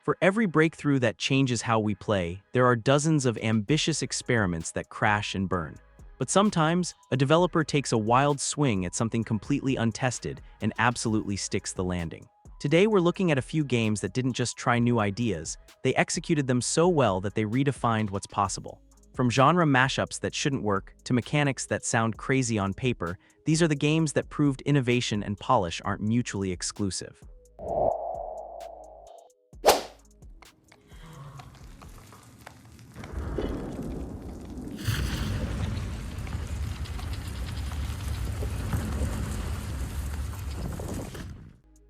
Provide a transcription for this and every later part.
For every breakthrough that changes how we play, there are dozens of ambitious experiments that crash and burn. But sometimes, a developer takes a wild swing at something completely untested and absolutely sticks the landing. Today we're looking at a few games that didn't just try new ideas, they executed them so well that they redefined what's possible. From genre mashups that shouldn't work to mechanics that sound crazy on paper, these are the games that proved innovation and polish aren't mutually exclusive.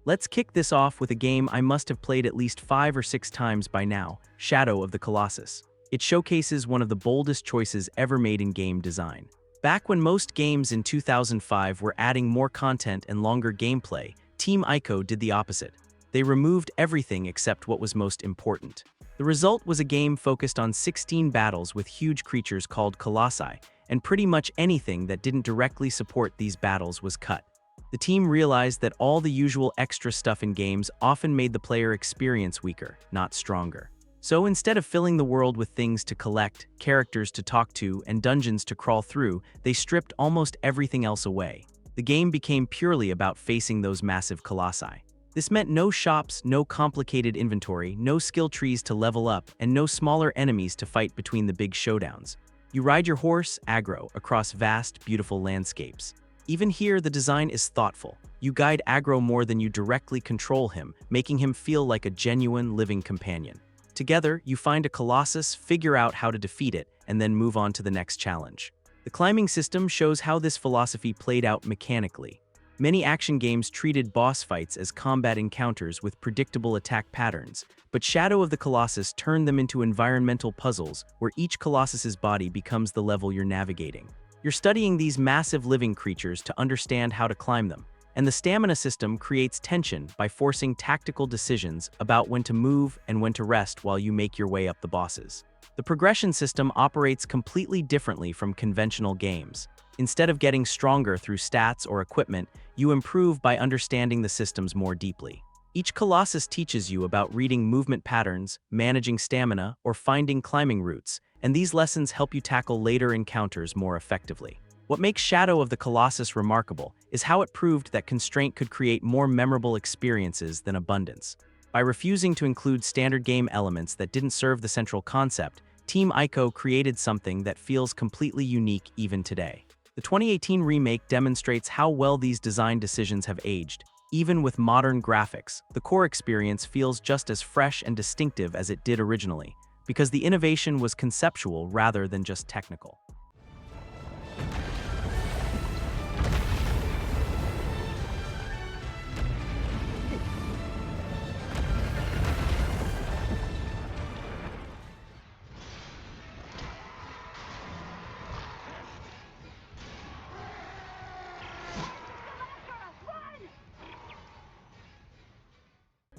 Let's kick this off with a game I must have played at least 5 or 6 times by now, Shadow of the Colossus. It showcases one of the boldest choices ever made in game design. Back when most games in 2005 were adding more content and longer gameplay, Team Ico did the opposite. They removed everything except what was most important. The result was a game focused on 16 battles with huge creatures called colossi, and pretty much anything that didn't directly support these battles was cut. The team realized that all the usual extra stuff in games often made the player experience weaker, not stronger. So instead of filling the world with things to collect, characters to talk to, and dungeons to crawl through, they stripped almost everything else away. The game became purely about facing those massive colossi. This meant no shops, no complicated inventory, no skill trees to level up, and no smaller enemies to fight between the big showdowns. You ride your horse, aggro, across vast, beautiful landscapes. Even here, the design is thoughtful. You guide aggro more than you directly control him, making him feel like a genuine, living companion. Together, you find a colossus, figure out how to defeat it, and then move on to the next challenge. The climbing system shows how this philosophy played out mechanically. Many action games treated boss fights as combat encounters with predictable attack patterns, but Shadow of the Colossus turned them into environmental puzzles where each colossus's body becomes the level you're navigating. You're studying these massive living creatures to understand how to climb them, and the stamina system creates tension by forcing tactical decisions about when to move and when to rest while you make your way up the bosses. The progression system operates completely differently from conventional games. Instead of getting stronger through stats or equipment, you improve by understanding the systems more deeply. Each colossus teaches you about reading movement patterns, managing stamina, or finding climbing routes, and these lessons help you tackle later encounters more effectively. What makes Shadow of the Colossus remarkable is how it proved that constraint could create more memorable experiences than abundance. By refusing to include standard game elements that didn't serve the central concept, Team Ico created something that feels completely unique even today. The 2018 remake demonstrates how well these design decisions have aged. Even with modern graphics, the core experience feels just as fresh and distinctive as it did originally, because the innovation was conceptual rather than just technical.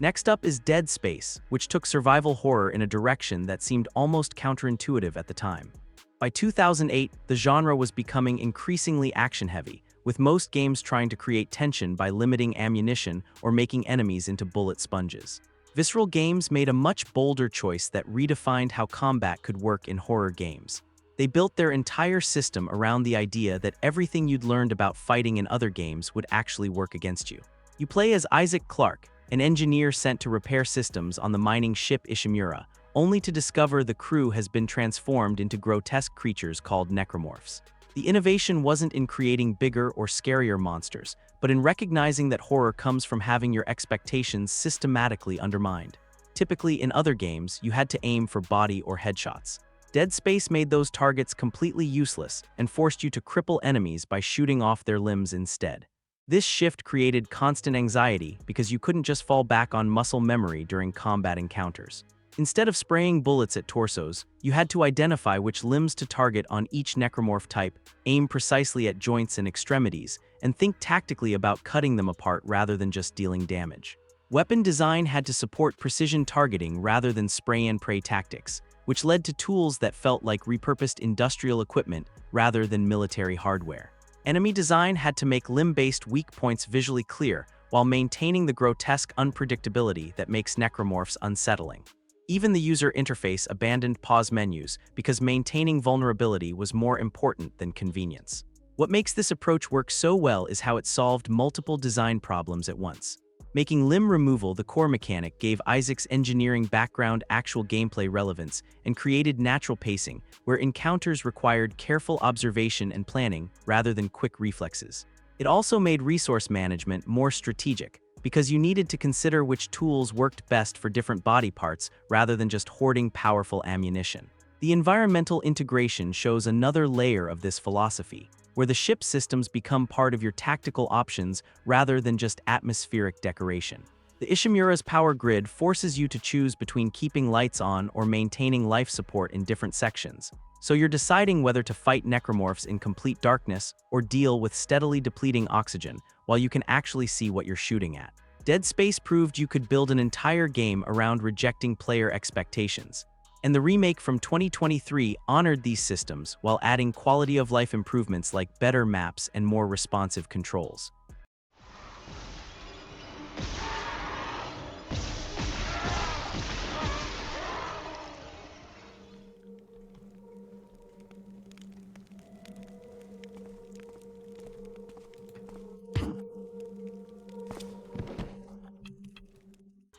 Next up is Dead Space, which took survival horror in a direction that seemed almost counterintuitive at the time. By 2008, the genre was becoming increasingly action-heavy, with most games trying to create tension by limiting ammunition or making enemies into bullet sponges. Visceral Games made a much bolder choice that redefined how combat could work in horror games. They built their entire system around the idea that everything you'd learned about fighting in other games would actually work against you. You play as Isaac Clarke, an engineer sent to repair systems on the mining ship Ishimura, only to discover the crew has been transformed into grotesque creatures called necromorphs. The innovation wasn't in creating bigger or scarier monsters, but in recognizing that horror comes from having your expectations systematically undermined. Typically, in other games, you had to aim for body or headshots. Dead Space made those targets completely useless and forced you to cripple enemies by shooting off their limbs instead. This shift created constant anxiety because you couldn't just fall back on muscle memory during combat encounters. Instead of spraying bullets at torsos, you had to identify which limbs to target on each necromorph type, aim precisely at joints and extremities, and think tactically about cutting them apart rather than just dealing damage. Weapon design had to support precision targeting rather than spray-and-pray tactics, which led to tools that felt like repurposed industrial equipment rather than military hardware. Enemy design had to make limb-based weak points visually clear, while maintaining the grotesque unpredictability that makes necromorphs unsettling. Even the user interface abandoned pause menus because maintaining vulnerability was more important than convenience. What makes this approach work so well is how it solved multiple design problems at once. Making limb removal the core mechanic gave Isaac's engineering background actual gameplay relevance and created natural pacing, where encounters required careful observation and planning rather than quick reflexes. It also made resource management more strategic, because you needed to consider which tools worked best for different body parts rather than just hoarding powerful ammunition. The environmental integration shows another layer of this philosophy, where the ship systems become part of your tactical options rather than just atmospheric decoration. The Ishimura's power grid forces you to choose between keeping lights on or maintaining life support in different sections, so you're deciding whether to fight necromorphs in complete darkness or deal with steadily depleting oxygen while you can actually see what you're shooting at. Dead Space proved you could build an entire game around rejecting player expectations, and the remake from 2023 honored these systems while adding quality-of-life improvements like better maps and more responsive controls.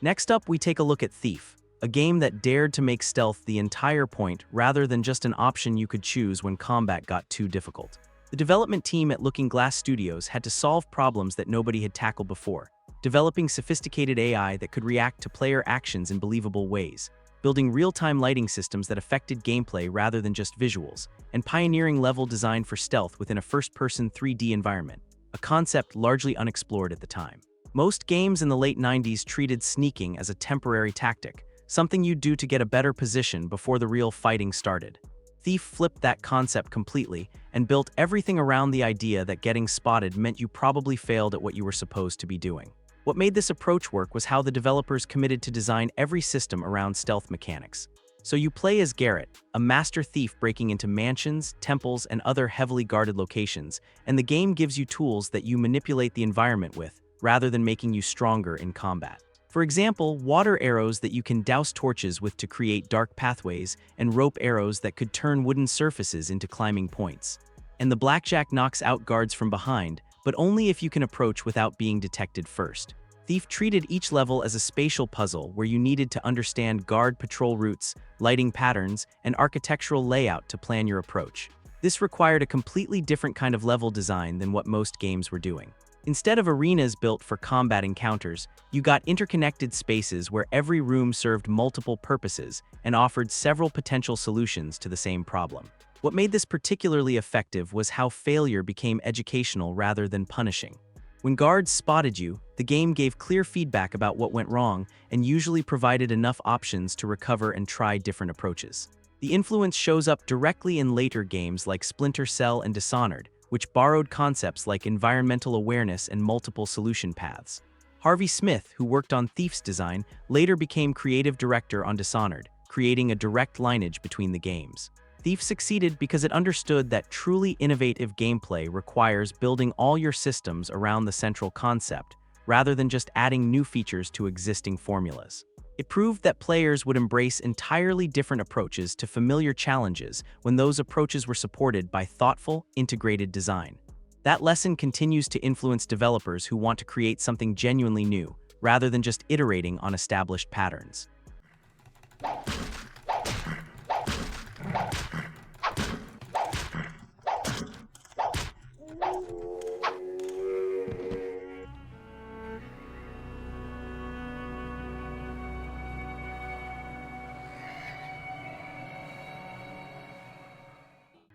Next up, we take a look at Thief, a game that dared to make stealth the entire point rather than just an option you could choose when combat got too difficult. The development team at Looking Glass Studios had to solve problems that nobody had tackled before, developing sophisticated AI that could react to player actions in believable ways, building real-time lighting systems that affected gameplay rather than just visuals, and pioneering level design for stealth within a first-person 3D environment, a concept largely unexplored at the time. Most games in the late 90s treated sneaking as a temporary tactic, something you'd do to get a better position before the real fighting started. Thief flipped that concept completely and built everything around the idea that getting spotted meant you probably failed at what you were supposed to be doing. What made this approach work was how the developers committed to design every system around stealth mechanics. So you play as Garrett, a master thief breaking into mansions, temples, and other heavily guarded locations, and the game gives you tools that you manipulate the environment with, rather than making you stronger in combat. For example, water arrows that you can douse torches with to create dark pathways, and rope arrows that could turn wooden surfaces into climbing points. And the blackjack knocks out guards from behind, but only if you can approach without being detected first. Thief treated each level as a spatial puzzle where you needed to understand guard patrol routes, lighting patterns, and architectural layout to plan your approach. This required a completely different kind of level design than what most games were doing. Instead of arenas built for combat encounters, you got interconnected spaces where every room served multiple purposes and offered several potential solutions to the same problem. What made this particularly effective was how failure became educational rather than punishing. When guards spotted you, the game gave clear feedback about what went wrong and usually provided enough options to recover and try different approaches. The influence shows up directly in later games like Splinter Cell and Dishonored, which borrowed concepts like environmental awareness and multiple solution paths. Harvey Smith, who worked on Thief's design, later became creative director on Dishonored, creating a direct lineage between the games. Thief succeeded because it understood that truly innovative gameplay requires building all your systems around the central concept, rather than just adding new features to existing formulas. It proved that players would embrace entirely different approaches to familiar challenges when those approaches were supported by thoughtful, integrated design. That lesson continues to influence developers who want to create something genuinely new, rather than just iterating on established patterns.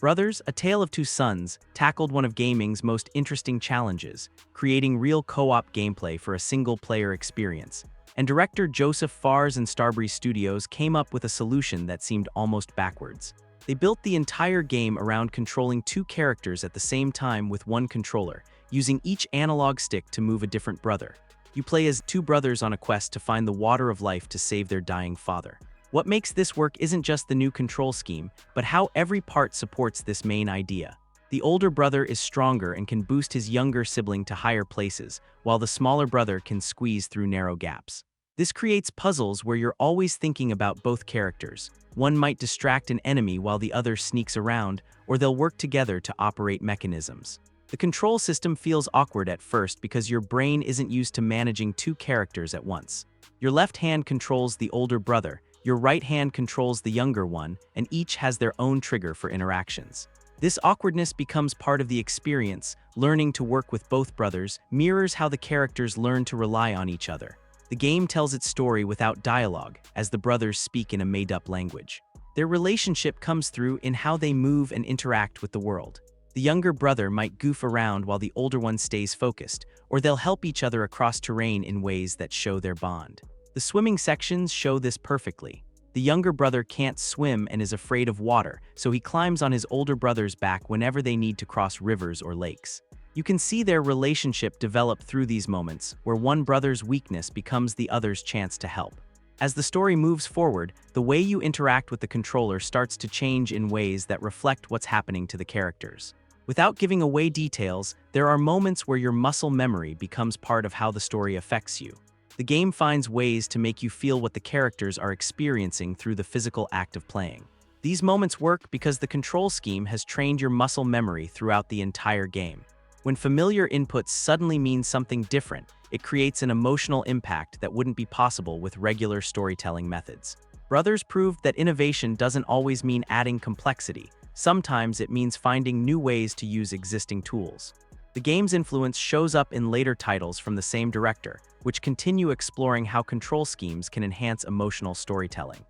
Brothers, A Tale of Two Sons tackled one of gaming's most interesting challenges, creating real co-op gameplay for a single-player experience. And director Joseph Fares and Starbreeze Studios came up with a solution that seemed almost backwards. They built the entire game around controlling two characters at the same time with one controller, using each analog stick to move a different brother. You play as two brothers on a quest to find the water of life to save their dying father. What makes this work isn't just the new control scheme, but how every part supports this main idea. The older brother is stronger and can boost his younger sibling to higher places, while the smaller brother can squeeze through narrow gaps. This creates puzzles where you're always thinking about both characters. One might distract an enemy while the other sneaks around, or they'll work together to operate mechanisms. The control system feels awkward at first because your brain isn't used to managing two characters at once. Your left hand controls the older brother, your right hand controls the younger one, and each has their own trigger for interactions. This awkwardness becomes part of the experience. Learning to work with both brothers mirrors how the characters learn to rely on each other. The game tells its story without dialogue, as the brothers speak in a made-up language. Their relationship comes through in how they move and interact with the world. The younger brother might goof around while the older one stays focused, or they'll help each other across terrain in ways that show their bond. The swimming sections show this perfectly. The younger brother can't swim and is afraid of water, so he climbs on his older brother's back whenever they need to cross rivers or lakes. You can see their relationship develop through these moments, where one brother's weakness becomes the other's chance to help. As the story moves forward, the way you interact with the controller starts to change in ways that reflect what's happening to the characters. Without giving away details, there are moments where your muscle memory becomes part of how the story affects you. The game finds ways to make you feel what the characters are experiencing through the physical act of playing. These moments work because the control scheme has trained your muscle memory throughout the entire game. When familiar inputs suddenly mean something different, it creates an emotional impact that wouldn't be possible with regular storytelling methods. Brothers proved that innovation doesn't always mean adding complexity. Sometimes it means finding new ways to use existing tools. The game's influence shows up in later titles from the same director, which continue exploring how control schemes can enhance emotional storytelling.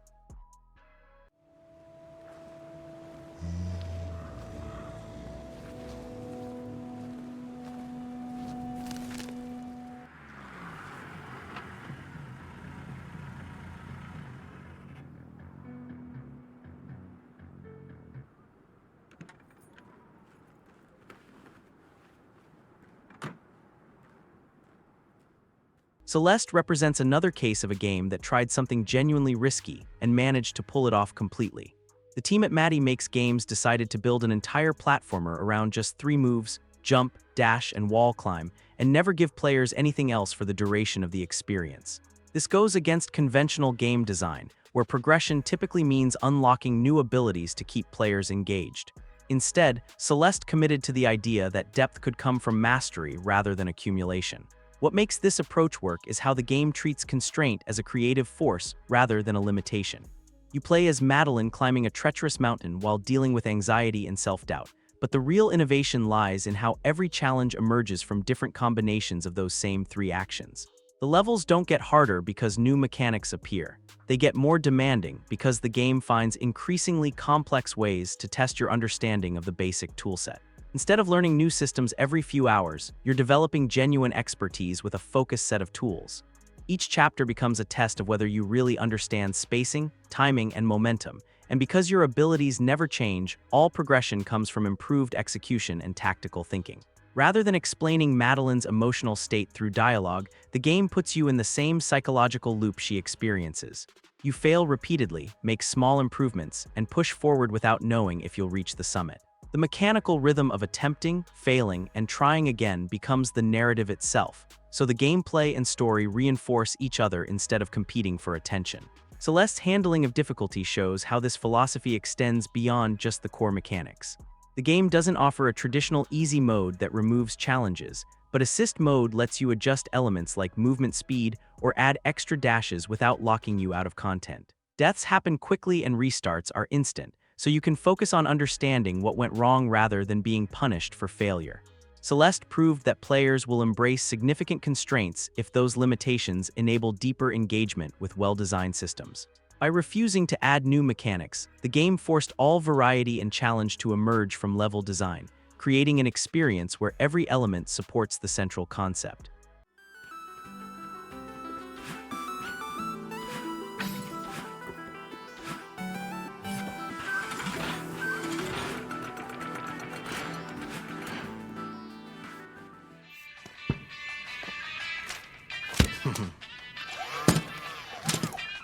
Celeste represents another case of a game that tried something genuinely risky and managed to pull it off completely. The team at Maddie Makes Games decided to build an entire platformer around just 3 moves: jump, dash, and wall climb, and never give players anything else for the duration of the experience. This goes against conventional game design, where progression typically means unlocking new abilities to keep players engaged. Instead, Celeste committed to the idea that depth could come from mastery rather than accumulation. What makes this approach work is how the game treats constraint as a creative force rather than a limitation. You play as Madeline climbing a treacherous mountain while dealing with anxiety and self-doubt, but the real innovation lies in how every challenge emerges from different combinations of those same 3 actions. The levels don't get harder because new mechanics appear. They get more demanding because the game finds increasingly complex ways to test your understanding of the basic toolset. Instead of learning new systems every few hours, you're developing genuine expertise with a focused set of tools. Each chapter becomes a test of whether you really understand spacing, timing, and momentum, and because your abilities never change, all progression comes from improved execution and tactical thinking. Rather than explaining Madeline's emotional state through dialogue, the game puts you in the same psychological loop she experiences. You fail repeatedly, make small improvements, and push forward without knowing if you'll reach the summit. The mechanical rhythm of attempting, failing, and trying again becomes the narrative itself, so the gameplay and story reinforce each other instead of competing for attention. Celeste's handling of difficulty shows how this philosophy extends beyond just the core mechanics. The game doesn't offer a traditional easy mode that removes challenges, but assist mode lets you adjust elements like movement speed or add extra dashes without locking you out of content. Deaths happen quickly and restarts are instant, so you can focus on understanding what went wrong rather than being punished for failure. Celeste proved that players will embrace significant constraints if those limitations enable deeper engagement with well-designed systems. By refusing to add new mechanics, the game forced all variety and challenge to emerge from level design, creating an experience where every element supports the central concept.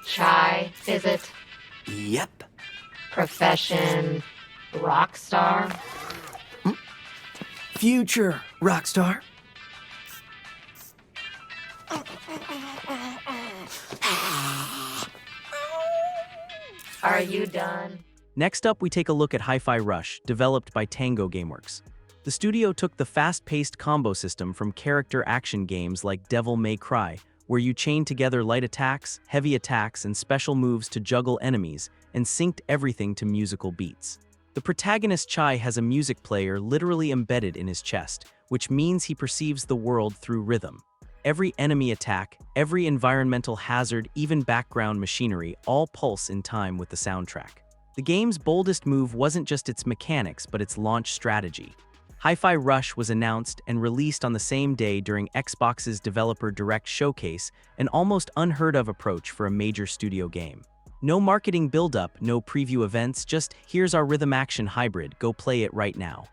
Shy, is it? Yep. Profession, rock star? future, Rockstar. Are you done? Next up, we take a look at Hi-Fi Rush, developed by Tango Gameworks. The studio took the fast-paced combo system from character action games like Devil May Cry, where you chain together light attacks, heavy attacks, and special moves to juggle enemies, and synced everything to musical beats. The protagonist Chai has a music player literally embedded in his chest, which means he perceives the world through rhythm. Every enemy attack, every environmental hazard, even background machinery, all pulse in time with the soundtrack. The game's boldest move wasn't just its mechanics, but its launch strategy. Hi-Fi Rush was announced and released on the same day during Xbox's Developer Direct Showcase, an almost unheard-of approach for a major studio game. No marketing build-up, no preview events, just here's our rhythm action hybrid, go play it right now.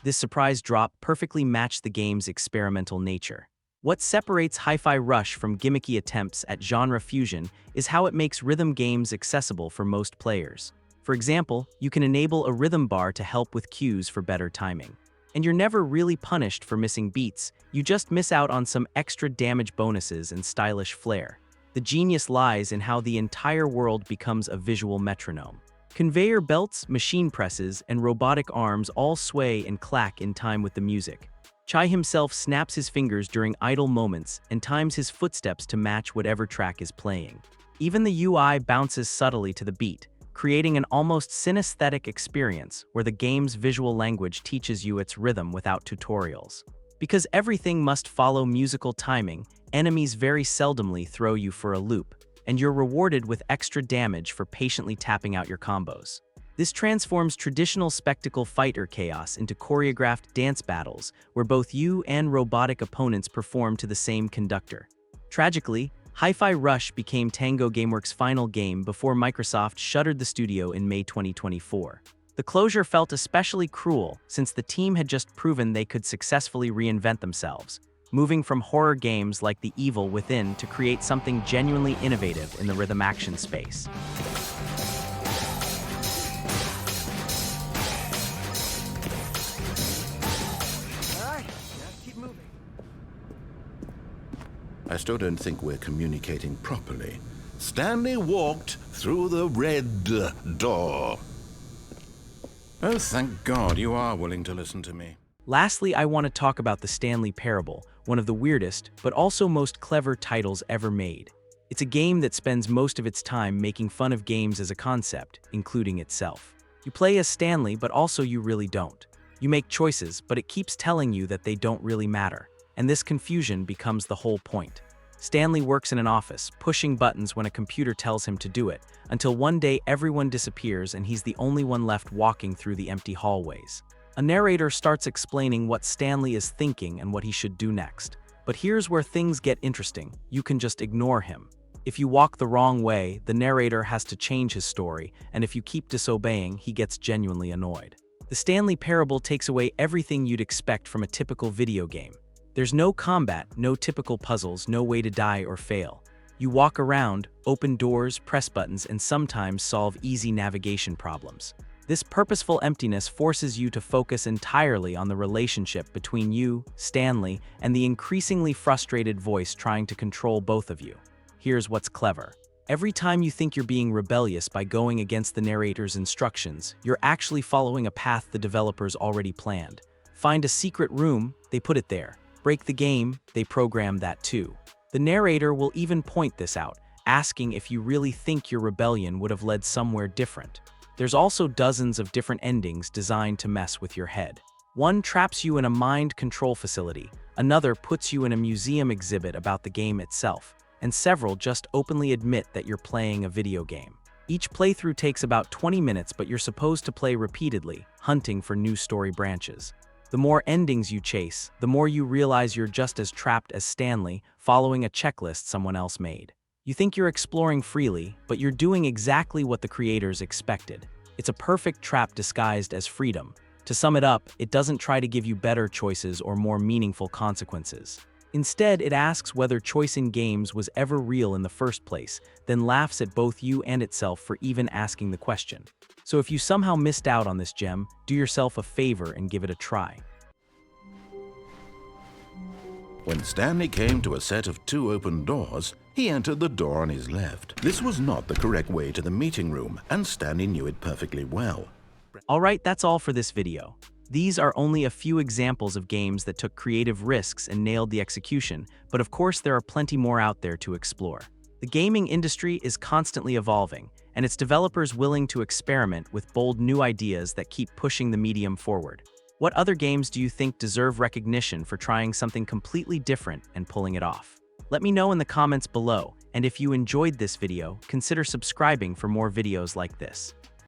This surprise drop perfectly matched the game's experimental nature. What separates Hi-Fi Rush from gimmicky attempts at genre fusion is how it makes rhythm games accessible for most players. For example, you can enable a rhythm bar to help with cues for better timing. And you're never really punished for missing beats, you just miss out on some extra damage bonuses and stylish flair. The genius lies in how the entire world becomes a visual metronome. Conveyor belts, machine presses, and robotic arms all sway and clack in time with the music. Chai himself snaps his fingers during idle moments and times his footsteps to match whatever track is playing. Even the UI bounces subtly to the beat, creating an almost synesthetic experience where the game's visual language teaches you its rhythm without tutorials. Because everything must follow musical timing, enemies very seldomly throw you for a loop, and you're rewarded with extra damage for patiently tapping out your combos. This transforms traditional spectacle fighter chaos into choreographed dance battles where both you and robotic opponents perform to the same conductor. Tragically, Hi-Fi Rush became Tango Gameworks' final game before Microsoft shuttered the studio in May 2024. The closure felt especially cruel since the team had just proven they could successfully reinvent themselves, moving from horror games like The Evil Within to create something genuinely innovative in the rhythm action space. I still don't think we're communicating properly. Stanley walked through the red door. Oh, thank God you are willing to listen to me. Lastly, I want to talk about the Stanley Parable, one of the weirdest, but also most clever titles ever made. It's a game that spends most of its time making fun of games as a concept, including itself. You play as Stanley, but also you really don't. You make choices, but it keeps telling you that they don't really matter. And this confusion becomes the whole point. Stanley works in an office, pushing buttons when a computer tells him to do it, until one day everyone disappears and he's the only one left walking through the empty hallways. A narrator starts explaining what Stanley is thinking and what he should do next. But here's where things get interesting. You can just ignore him. If you walk the wrong way, the narrator has to change his story, and if you keep disobeying, he gets genuinely annoyed. The Stanley Parable takes away everything you'd expect from a typical video game. There's no combat, no typical puzzles, no way to die or fail. You walk around, open doors, press buttons, and sometimes solve easy navigation problems. This purposeful emptiness forces you to focus entirely on the relationship between you, Stanley, and the increasingly frustrated voice trying to control both of you. Here's what's clever. Every time you think you're being rebellious by going against the narrator's instructions, you're actually following a path the developers already planned. Find a secret room, they put it there. Break the game, they program that too. The narrator will even point this out, asking if you really think your rebellion would have led somewhere different. There's also dozens of different endings designed to mess with your head. One traps you in a mind control facility, another puts you in a museum exhibit about the game itself, and several just openly admit that you're playing a video game. Each playthrough takes about 20 minutes, but you're supposed to play repeatedly, hunting for new story branches. The more endings you chase, the more you realize you're just as trapped as Stanley, following a checklist someone else made. You think you're exploring freely, but you're doing exactly what the creators expected. It's a perfect trap disguised as freedom. To sum it up, it doesn't try to give you better choices or more meaningful consequences. Instead, it asks whether choice in games was ever real in the first place, then laughs at both you and itself for even asking the question. So if you somehow missed out on this gem, do yourself a favor and give it a try. When Stanley came to a set of 2 open doors, he entered the door on his left. This was not the correct way to the meeting room, and Stanley knew it perfectly well. Alright, that's all for this video. These are only a few examples of games that took creative risks and nailed the execution, but of course there are plenty more out there to explore. The gaming industry is constantly evolving, and its developers willing to experiment with bold new ideas that keep pushing the medium forward. What other games do you think deserve recognition for trying something completely different and pulling it off? Let me know in the comments below, and if you enjoyed this video, consider subscribing for more videos like this.